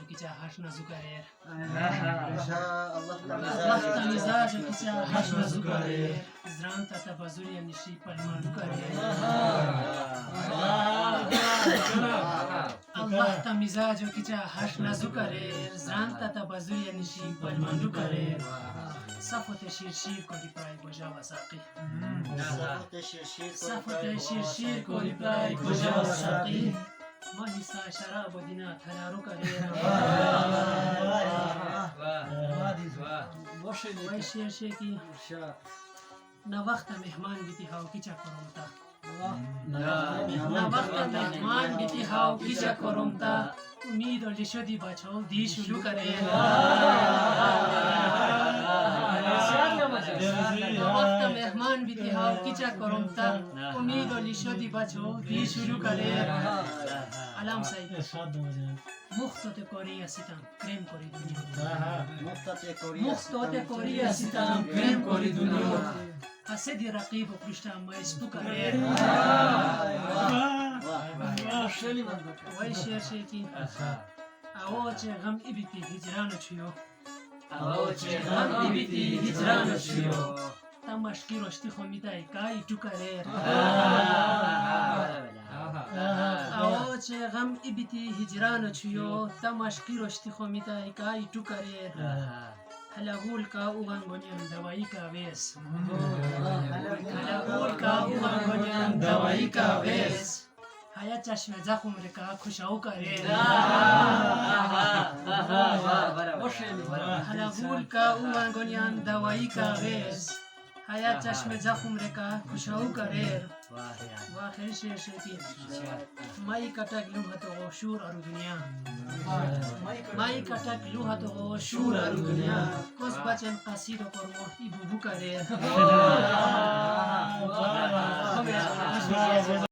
كيجا حشنا زكرير الله مزاج كيجا حشنا زكرير زران تتبزول ينشي بالمان زكرير الله تمزاج كيجا حشنا زكرير زران تتبزول ينشي بالمان زكرير صفوت شير كودي براي بوجا وساقي صفوت شير كودي براي بوجا وساقي ما نسا شراب ودينا تلارو كرير وای شیر شیکی نا وقت مهمان بیتی هاو کیچا کرومتا نا وقت مهمان بیتی هاو کیچا کرومتا امید و لشدی بچو دی شروع کرے نا وقت مهمان بیتی هاو کیچا کرومتا امید و لشدی بچو دی شروع کرے علام سعید مختت کوریه سیتام کریم کوری دنیا مختت کوریه سیتام کریم کوری دنیا حسدی رقیب و پشت مایستو کریر وای شیر شیکی آو چه غم ایبیتی هجران چیو آو چه غم ایبیتی هجران چیو تماشکی رشتی خمیتای کای تو کریر آو چه غم ایبیتی هجران چیو تماشکی رشتی خمیتای کای تو کریر هلاغول کا اوغان گونیم دوائی کا ویس هلاغول کا اوغان گونیم دوائی کا ویس هیا چشم زخم رکا خوشاو کریر هلاغول کا اوغان گونیم دوائی کا ویس هیا چشم زخم رکا خوشاو کریر و آخر شیر شیطی مائی کٹک لوحت و شور ارو دنیا مائی کٹک لوحت و شور ارو دنیا کس بچن قصید و کرمو ای بوبو کریر